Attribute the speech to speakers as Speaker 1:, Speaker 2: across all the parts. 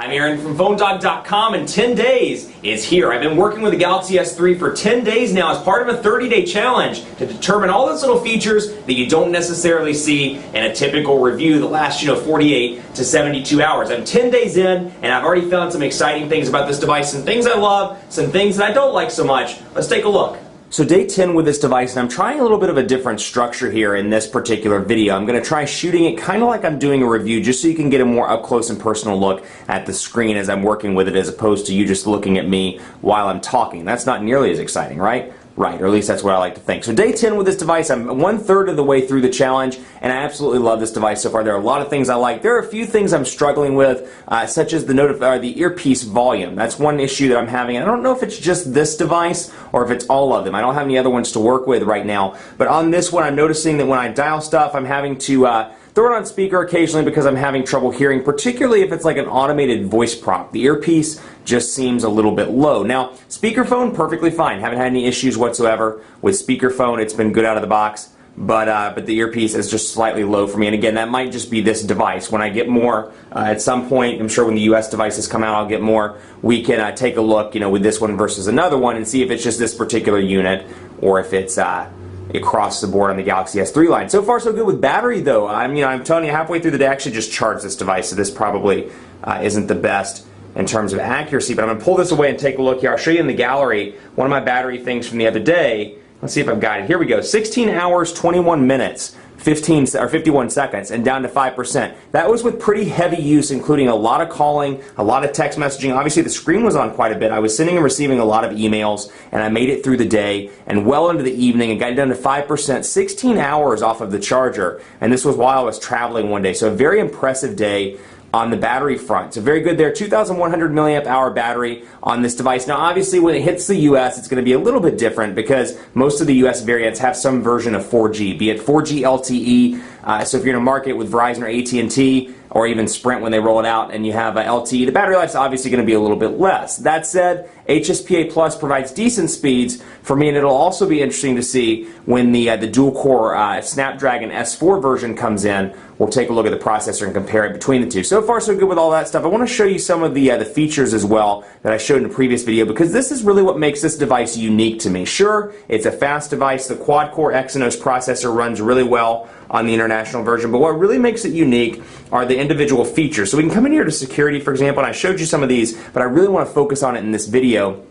Speaker 1: I'm Aaron from PhoneDog.com, and 10 days is here. I've been working with the Galaxy S3 for 10 days now as part of a 30-day challenge to determine all those little features that you don't necessarily see in a typical review that lasts, 48 to 72 hours. I'm 10 days in, and I've already found some exciting things about this device, some things I love, some things that I don't like so much. Let's take a look. So day 10 with this device, and I'm trying a little bit of a different structure here in this particular video. I'm going to try shooting it kind of like I'm doing a review, just so you can get a more up close and personal look at the screen as I'm working with it, as opposed to you just looking at me while I'm talking. That's not nearly as exciting, right? Right, or at least that's what I like to think. So day 10 with this device, I'm 1/3 of the way through the challenge, and I absolutely love this device so far. There are a lot of things I like. There are a few things I'm struggling with, such as the earpiece volume. That's one issue that I'm having. I don't know if it's just this device or if it's all of them. I don't have any other ones to work with right now. But on this one, I'm noticing that when I dial stuff, I'm having to throw it on speaker occasionally because I'm having trouble hearing, particularly if it's like an automated voice prompt. The earpiece just seems a little bit low. Now, speakerphone, perfectly fine. Haven't had any issues whatsoever with speakerphone. It's been good out of the box, but the earpiece is just slightly low for me. And again, that might just be this device. When I get more, at some point, I'm sure when the US devices come out, I'll get more. We can take a look, with this one versus another one and see if it's just this particular unit or if it's across the board on the Galaxy S3 line. So far, so good with battery, though. I'm telling you, halfway through the day, I actually just charged this device, so this probably isn't the best in terms of accuracy. But I'm going to pull this away and take a look here. I'll show you in the gallery one of my battery things from the other day. Let's see if I've got it. Here we go. 16 hours, 21 minutes. 51 seconds, and down to 5%. That was with pretty heavy use, including a lot of calling, a lot of text messaging. Obviously, the screen was on quite a bit. I was sending and receiving a lot of emails, and I made it through the day and well into the evening and got it down to 5%, 16 hours off of the charger, and this was while I was traveling one day. So a very impressive day on the battery front. So very good there. 2,100 milliamp hour battery on this device. Now obviously when it hits the US, it's going to be a little bit different because most of the US variants have some version of 4G, be it 4G LTE. So if you're in a market with Verizon or AT&T or even Sprint when they roll it out and you have LTE, the battery life's obviously going to be a little bit less. That said, HSPA Plus provides decent speeds for me, and it'll also be interesting to see when the dual-core Snapdragon S4 version comes in. We'll take a look at the processor and compare it between the two. So far, so good with all that stuff. I want to show you some of the features as well that I showed in a previous video, because this is really what makes this device unique to me. Sure, it's a fast device. The quad-core Exynos processor runs really well on the international version, but what really makes it unique are the individual features. So we can come in here to security, for example, and I showed you some of these, but I really want to focus on it in this video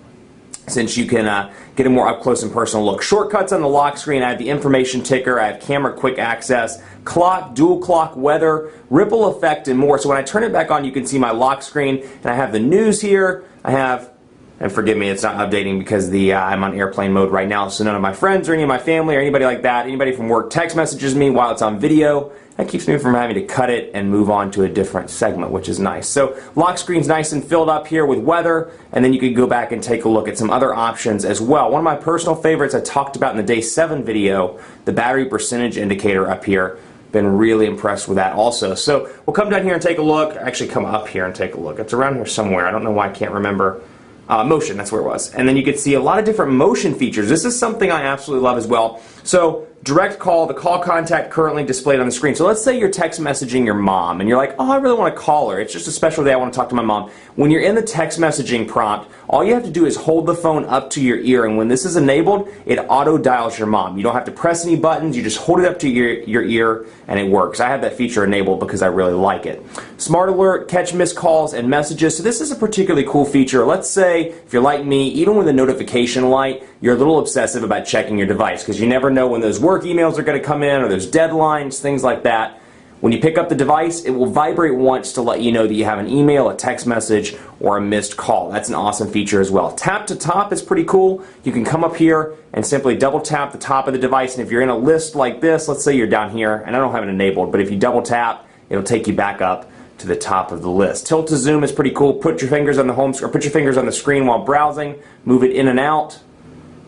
Speaker 1: since you can get a more up-close and personal look. Shortcuts on the lock screen. I have the information ticker, I have camera quick access, clock, dual clock, weather, ripple effect, and more. So when I turn it back on, you can see my lock screen, and I have the news here. I have, and forgive me, it's not updating because I'm on airplane mode right now, so none of my friends or any of my family or anybody like that, anybody from work text messages me while it's on video. That keeps me from having to cut it and move on to a different segment, which is nice. So lock screen's nice and filled up here with weather, and then you could go back and take a look at some other options as well. One of my personal favorites I talked about in the day 7 video, the battery percentage indicator up here. Been really impressed with that also. So we'll come down here and take a look. Actually come up here and take a look. It's around here somewhere. I don't know why I can't remember. Motion, that's where it was. And then you can see a lot of different motion features. This is something I absolutely love as well. So direct call, the call contact currently displayed on the screen. So let's say you're text messaging your mom and you're like, oh, I really want to call her. It's just a special day. I want to talk to my mom. When you're in the text messaging prompt, all you have to do is hold the phone up to your ear, and when this is enabled, it auto dials your mom. You don't have to press any buttons. You just hold it up to your ear and it works. I have that feature enabled because I really like it. Smart alert, catch missed calls and messages. So this is a particularly cool feature. Let's say if you're like me, even with a notification light, you're a little obsessive about checking your device because you never know when those work emails are going to come in or those deadlines, things like that. When you pick up the device, it will vibrate once to let you know that you have an email, a text message, or a missed call. That's an awesome feature as well. Tap to top is pretty cool. You can come up here and simply double tap the top of the device, and if you're in a list like this, let's say you're down here, and I don't have it enabled, but if you double tap, it'll take you back up to the top of the list. Tilt to zoom is pretty cool. Put your fingers on the home screen, or put your fingers on the screen while browsing. Move it in and out,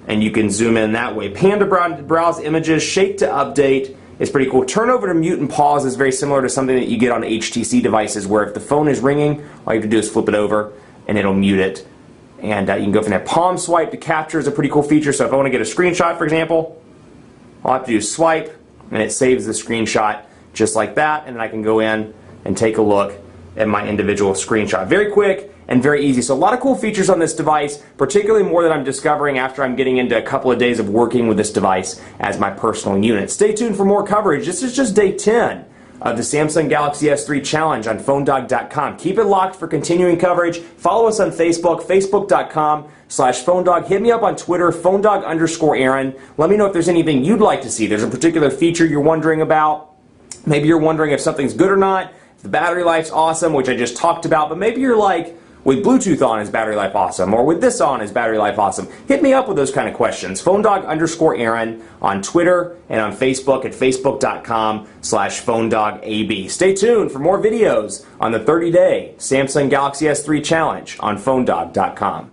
Speaker 1: and you can zoom in that way. Pan to browse images. Shake to update is pretty cool. Turn over to mute and pause is very similar to something that you get on HTC devices, where if the phone is ringing, all you have to do is flip it over and it'll mute it. And you can go from there. Palm swipe to capture is a pretty cool feature. So if I want to get a screenshot, for example, all I have to do is swipe and it saves the screenshot just like that, and then I can go in and take a look at my individual screenshot. Very quick and very easy. So a lot of cool features on this device, particularly more that I'm discovering after I'm getting into a couple of days of working with this device as my personal unit. Stay tuned for more coverage. This is just day 10 of the Samsung Galaxy S3 Challenge on PhoneDog.com. Keep it locked for continuing coverage. Follow us on Facebook, Facebook.com/PhoneDog. Hit me up on Twitter, PhoneDog_Aaron. Let me know if there's anything you'd like to see. There's a particular feature you're wondering about. Maybe you're wondering if something's good or not. If the battery life's awesome, which I just talked about, but maybe you're like, with Bluetooth on, is battery life awesome? Or with this on, is battery life awesome? Hit me up with those kind of questions. PhoneDog_Aaron on Twitter and on Facebook at Facebook.com/PhoneDogAB. Stay tuned for more videos on the 30-day Samsung Galaxy S3 Challenge on PhoneDog.com.